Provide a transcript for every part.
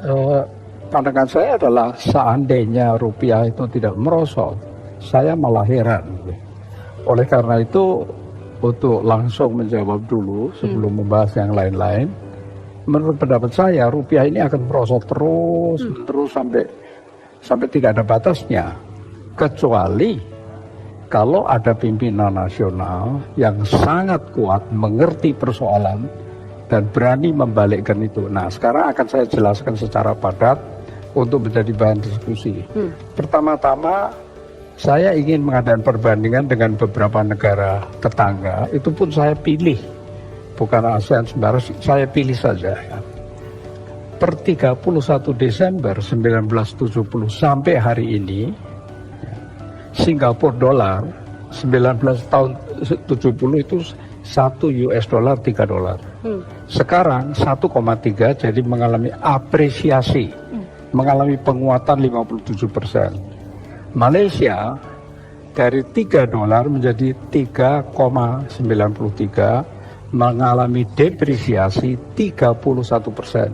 Eh, Pandangan saya adalah seandainya rupiah itu tidak merosot, saya malah heran. Oleh karena itu, untuk langsung menjawab dulu sebelum membahas yang lain-lain, menurut pendapat saya rupiah ini akan merosot terus sampai tidak ada batasnya, kecuali kalau ada pimpinan nasional yang sangat kuat mengerti persoalan dan berani membalikkan itu. Nah, sekarang akan saya jelaskan secara padat untuk menjadi bahan diskusi. Pertama-tama, saya ingin mengadakan perbandingan dengan beberapa negara tetangga. Itu pun saya pilih, bukan ASEAN sembarang, saya pilih saja. Per 31 Desember 1970 sampai hari ini, Singapura dolar 19 tahun 70 itu 1 US dollar 3 dolar. Sekarang 1,3, jadi mengalami apresiasi, mengalami penguatan 57%. Malaysia dari 3 dolar menjadi 3,93, mengalami depresiasi 31%.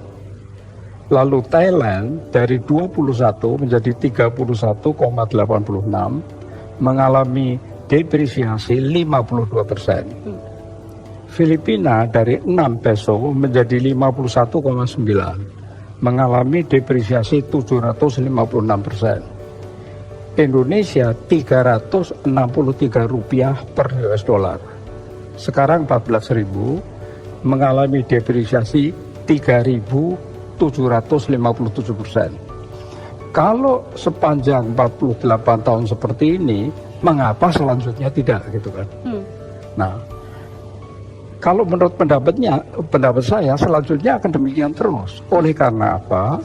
Lalu Thailand dari 21 menjadi 31,86, mengalami depresiasi 52%. Filipina dari 6 peso menjadi 51,9, mengalami depresiasi 756%. Indonesia 363 rupiah per US dollar. Sekarang 14.000, mengalami depresiasi 3.757%. Kalau sepanjang 48 tahun seperti ini, mengapa selanjutnya tidak, gitu kan? Nah, kalau menurut pendapat saya selanjutnya akan demikian terus. Oleh karena apa?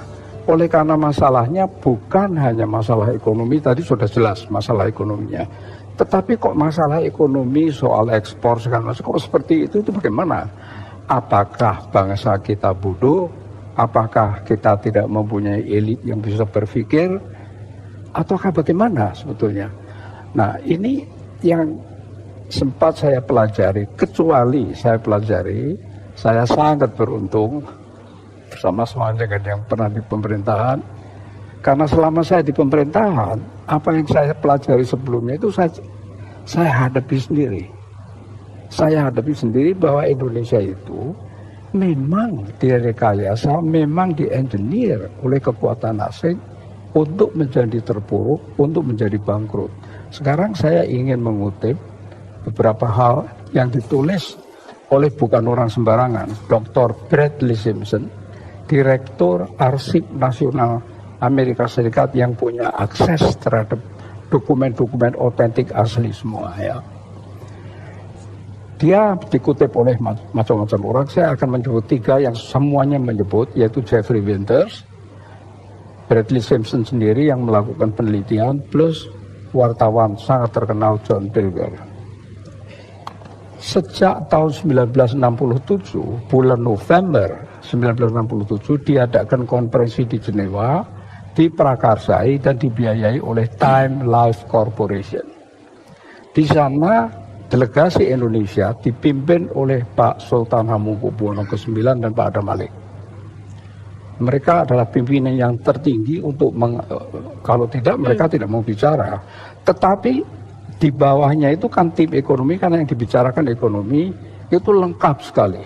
Oleh karena masalahnya bukan hanya masalah ekonomi, tadi sudah jelas masalah ekonominya. Tetapi kok masalah ekonomi, soal ekspor segala macam, kok seperti itu bagaimana? Apakah bangsa kita bodoh? Apakah kita tidak mempunyai elit yang bisa berpikir? Ataukah bagaimana sebetulnya? Nah, ini yang sempat saya pelajari, kecuali saya pelajari, saya sangat beruntung bersama dengan yang pernah di pemerintahan, karena selama saya di pemerintahan, apa yang saya pelajari sebelumnya itu saya hadapi sendiri. Saya hadapi sendiri bahwa Indonesia itu memang direkayasa, memang di-engineer oleh kekuatan asing untuk menjadi terpuruk, untuk menjadi bangkrut. Sekarang saya ingin mengutip beberapa hal yang ditulis oleh bukan orang sembarangan, Dr. Bradley Simpson, Direktur Arsip Nasional Amerika Serikat yang punya akses terhadap dokumen-dokumen otentik asli semua, ya. Dia dikutip oleh macam-macam orang. Saya akan menyebut 3 yang semuanya menyebut, yaitu Jeffrey Winters, Bradley Simpson sendiri yang melakukan penelitian, plus wartawan sangat terkenal John Pilger. Sejak tahun 1967, bulan November 1967 diadakan konferensi di Jenewa, diprakarsai dan dibiayai oleh Time Life Corporation. Di sana delegasi Indonesia dipimpin oleh Pak Sultan Hamengkubuwono ke-9 dan Pak Adam Malik. Mereka adalah pimpinan yang tertinggi untuk kalau tidak mereka tidak mau bicara. Tetapi di bawahnya itu kan tim ekonomi, karena yang dibicarakan ekonomi itu lengkap sekali.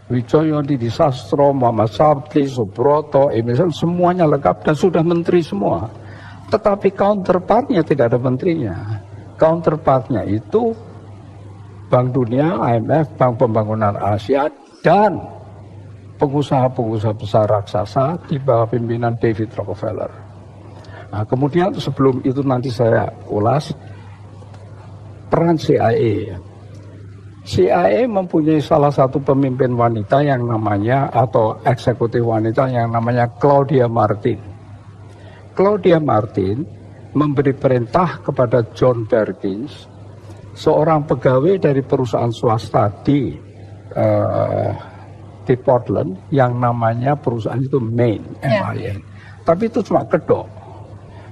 Wijoyo, Didi Sastro, Muhammad Sabti, Subroto, Emerson, semuanya lengkap dan sudah menteri semua. Tetapi counterpartnya tidak ada menterinya. Counterpartnya itu Bank Dunia, IMF, Bank Pembangunan Asia, dan pengusaha-pengusaha besar raksasa di bawah pimpinan David Rockefeller. Nah, kemudian sebelum itu nanti saya ulas peran CIA. CIA mempunyai salah satu pemimpin wanita yang namanya, atau eksekutif wanita yang namanya Claudia Martin. Claudia Martin memberi perintah kepada John Perkins, seorang pegawai dari perusahaan swasta di Portland yang namanya perusahaan itu Main, MIN. Tapi itu cuma kedok.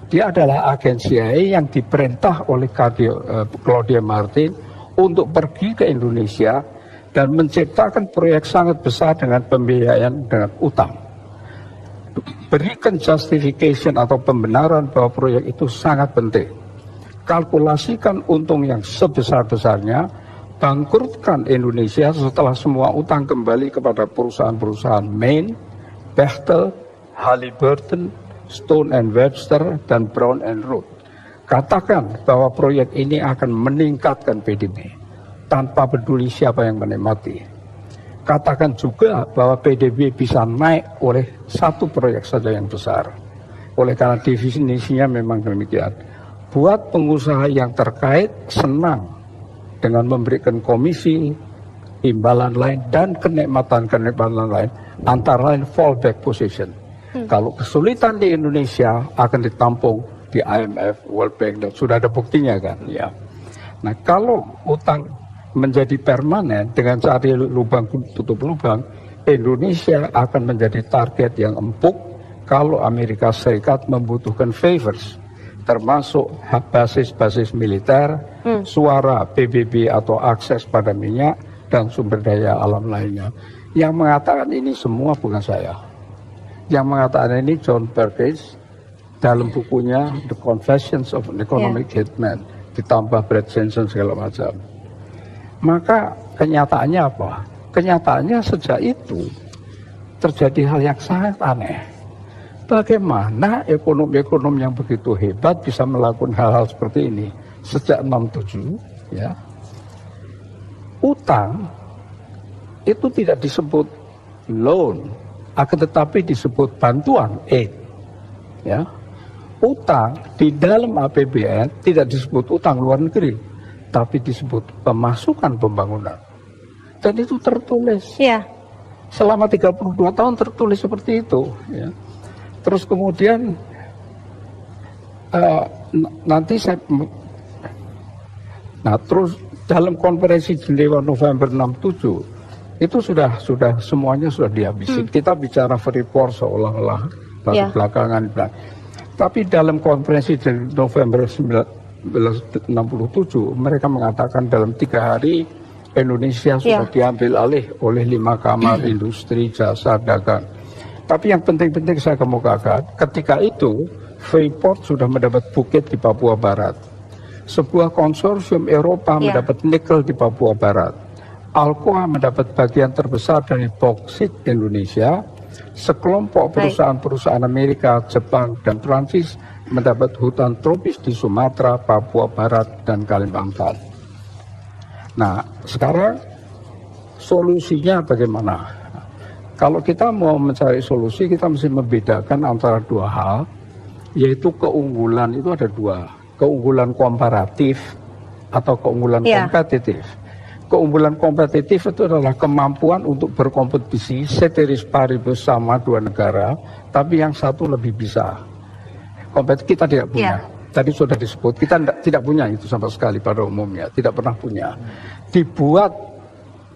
Dia adalah agen CIA yang diperintah oleh Claudia Martin untuk pergi ke Indonesia dan menciptakan proyek sangat besar dengan pembiayaan dengan utang. berikan justification atau pembenaran bahwa proyek itu sangat penting. Kalkulasikan untung yang sebesar-besarnya, bangkrutkan Indonesia setelah semua utang kembali kepada perusahaan-perusahaan Main, Bechtel, Halliburton, Stone and Webster, dan Brown and Root. Katakan bahwa proyek ini akan meningkatkan PDB tanpa peduli siapa yang menikmati. Katakan juga bahwa PDB bisa naik oleh satu proyek saja yang besar. Oleh karena definisinya memang demikian. Buat pengusaha yang terkait senang dengan memberikan komisi, imbalan lain, dan kenikmatan-kenikmatan lain, antara lain fallback position. Kalau kesulitan di Indonesia akan ditampung di IMF, World Bank, dan sudah ada buktinya kan. Ya. Nah kalau utang menjadi permanen dengan cari lubang tutup lubang, Indonesia akan menjadi target yang empuk kalau Amerika Serikat membutuhkan favors, termasuk basis-basis militer, suara PBB atau akses pada minyak dan sumber daya alam lainnya. Yang mengatakan ini semua bukan saya. Yang mengatakan ini John Perkins dalam bukunya The Confessions of an Economic Hitman, ditambah Brad Jensen segala macam. Maka kenyataannya apa? Kenyataannya sejak itu terjadi hal yang sangat aneh. Bagaimana ekonom-ekonom yang begitu hebat bisa melakukan hal-hal seperti ini sejak 67, ya. Utang itu tidak disebut loan, akan tetapi disebut bantuan, aid. Ya. Utang di dalam APBN tidak disebut utang luar negeri, tapi disebut pemasukan pembangunan. Dan itu tertulis. Ya. Selama 32 tahun tertulis seperti itu. Ya. Terus kemudian nanti saya, terus dalam konferensi Jenewa November 67 itu sudah semuanya sudah dihabisin. Kita bicara Freeport seolah-olah baru belakangan. Tapi dalam konferensi di November 1967 mereka mengatakan dalam 3 hari Indonesia sudah diambil alih oleh 5 kamar industri, jasa, dagang. Tapi yang penting-penting saya kemukakan, ketika itu Freeport sudah mendapat bukit di Papua Barat. Sebuah konsorsium Eropa mendapat nikel di Papua Barat. Alcoa mendapat bagian terbesar dari boksit Indonesia. Sekelompok perusahaan-perusahaan Amerika, Jepang, dan Prancis mendapat hutan tropis di Sumatera, Papua Barat, dan Kalimantan. Nah, sekarang solusinya bagaimana? Kalau kita mau mencari solusi, kita mesti membedakan antara 2 hal, yaitu keunggulan itu ada 2. Keunggulan komparatif atau keunggulan kompetitif. Keunggulan kompetitif itu adalah kemampuan untuk berkompetisi ceteris paribus sama 2 negara, tapi yang satu lebih bisa. Kita tidak punya. Tadi sudah disebut, kita tidak punya itu sama sekali pada umumnya, tidak pernah punya. Dibuat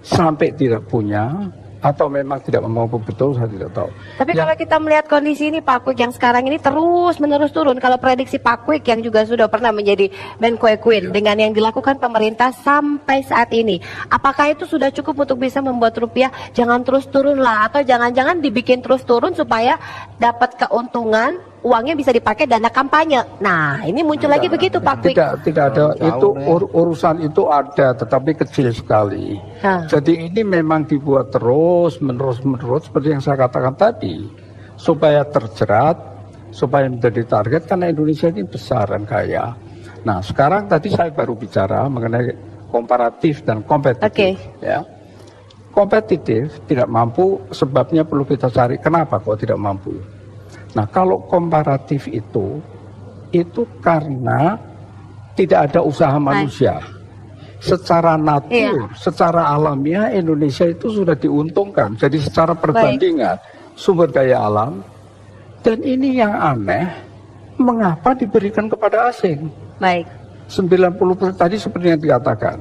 sampai tidak punya, atau memang tidak mampu betul, saya tidak tahu. Tapi kalau kita melihat kondisi ini Pak Kwik yang sekarang ini terus menerus turun, kalau prediksi Pak Kwik yang juga sudah pernah menjadi Menko Equin dengan yang dilakukan pemerintah sampai saat ini, apakah itu sudah cukup untuk bisa membuat rupiah jangan terus turun lah, atau jangan-jangan dibikin terus turun supaya dapat keuntungan, uangnya bisa dipakai dana kampanye. Nah, ini muncul lagi begitu Pak Kwik. Tidak ada, itu urusan itu ada, tetapi kecil sekali. Jadi ini memang dibuat terus menerus seperti yang saya katakan tadi, supaya terjerat, supaya menjadi target, karena Indonesia ini besar dan kaya. Nah, sekarang tadi saya baru bicara mengenai komparatif dan kompetitif. Ya. Kompetitif tidak mampu, sebabnya perlu kita cari kenapa kok tidak mampu. Nah, kalau komparatif itu karena tidak ada usaha manusia. Secara natur, secara alamiah Indonesia itu sudah diuntungkan. Jadi secara perbandingan sumber daya alam, dan ini yang aneh, mengapa diberikan kepada asing? 90% tadi seperti yang dikatakan.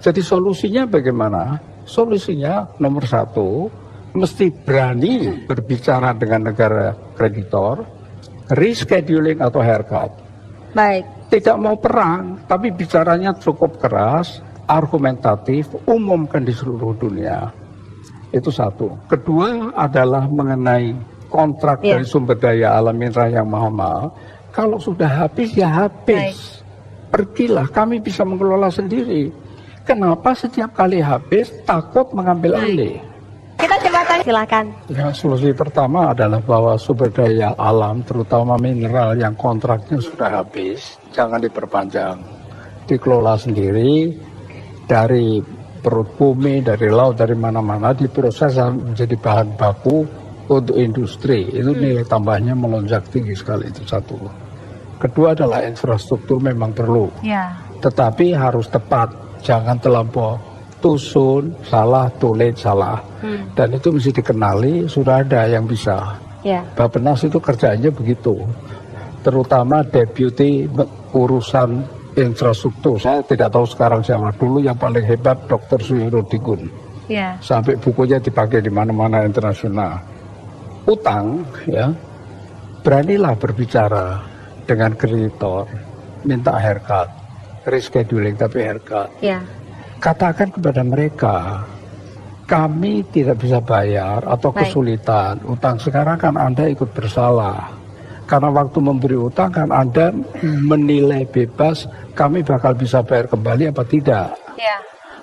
Jadi solusinya bagaimana? Solusinya nomor 1, mesti berani berbicara dengan negara kreditor, rescheduling atau haircut. Tidak mau perang, tapi bicaranya cukup keras, argumentatif, umumkan di seluruh dunia. Itu 1. Kedua adalah mengenai kontrak dari sumber daya alam mineral yang mahal-mahal, kalau sudah habis ya habis. Pergilah, kami bisa mengelola sendiri. Kenapa setiap kali habis takut mengambil alih? Kita coba tanya, silakan. Ya, solusi pertama adalah bahwa sumber daya alam, terutama mineral yang kontraknya sudah habis, jangan diperpanjang. Dikelola sendiri dari perut bumi, dari laut, dari mana-mana, diproses menjadi bahan baku untuk industri. Itu nilai tambahnya melonjak tinggi sekali, itu satu. Kedua adalah infrastruktur memang perlu, tetapi harus tepat, jangan terlampau tusun, salah, tulis, salah. Dan itu mesti dikenali, sudah ada yang bisa. Bappenas itu kerjaannya begitu, terutama deputi urusan infrastruktur. Saya tidak tahu sekarang siapa, dulu yang paling hebat Dr. Suyorodikun. Sampai bukunya dipakai di mana-mana internasional. Utang, ya, beranilah berbicara dengan kreditor, minta haircut, rescheduling tapi haircut. Katakan kepada mereka, kami tidak bisa bayar atau kesulitan. Utang sekarang kan Anda ikut bersalah. Karena waktu memberi utang kan Anda menilai bebas, kami bakal bisa bayar kembali apa tidak.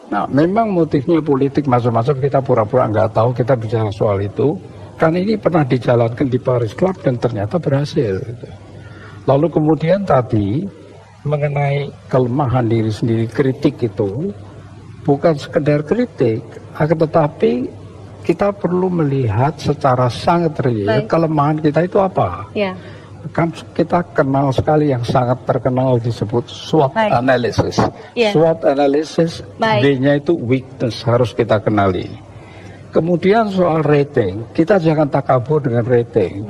Nah, memang motifnya politik macam-macam, kita pura-pura nggak tahu, kita bicara soal itu. Kan ini pernah dijalankan di Paris Club dan ternyata berhasil. Lalu kemudian tadi mengenai kelemahan diri sendiri, kritik itu bukan sekedar kritik, akan tetapi kita perlu melihat secara sangat real kelemahan kita itu apa. Kan kita kenal sekali yang sangat terkenal disebut SWOT analysis. SWOT analysis, B-nya itu weakness, harus kita kenali. Kemudian soal rating, kita jangan takabur dengan rating.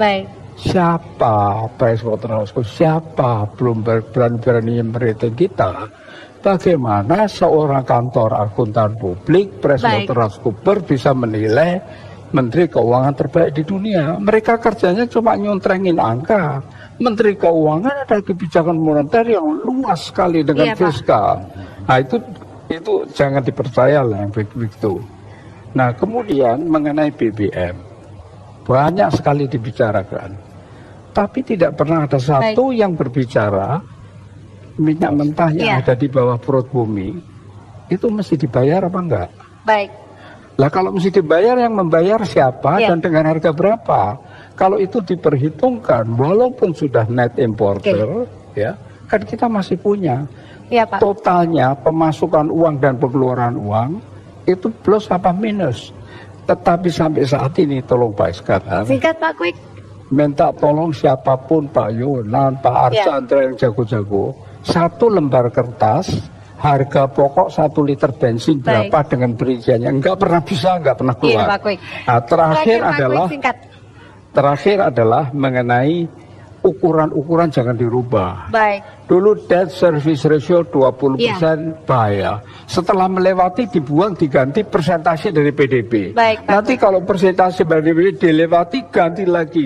Siapa PricewaterhouseCoopers, siapa Bloomberg berani-berani merating kita? Bagaimana seorang kantor akuntan publik, PricewaterhouseCoopers bisa menilai Menteri Keuangan terbaik di dunia? Mereka kerjanya cuma nyontrengin angka. Menteri Keuangan ada kebijakan moneter yang luas sekali dengan fiskal. Nah itu jangan dipercaya lah yang begitu. Nah kemudian mengenai BBM, banyak sekali dibicarakan, tapi tidak pernah ada satu yang berbicara minyak mentah yang ada di bawah perut bumi itu mesti dibayar apa enggak? Lah kalau mesti dibayar, yang membayar siapa dan dengan harga berapa? Kalau itu diperhitungkan, walaupun sudah net importer, ya kan kita masih punya. Totalnya pemasukan uang dan pengeluaran uang itu plus apa minus. Tetapi sampai saat ini tolong Pak sekarang. Singkat Pak Kwik. Minta tolong siapapun, Pak Yonan, Pak Archandra yang jago-jago, satu lembar kertas harga pokok 1 liter bensin berapa dengan perinciannya, nggak pernah bisa, nggak pernah keluar. Nah, terakhir adalah mengenai ukuran-ukuran jangan dirubah. Dulu debt service ratio 20% bahaya. Setelah melewati dibuang, diganti persentase dari PDB. Nanti kalau persentase dari PDB dilewati ganti lagi.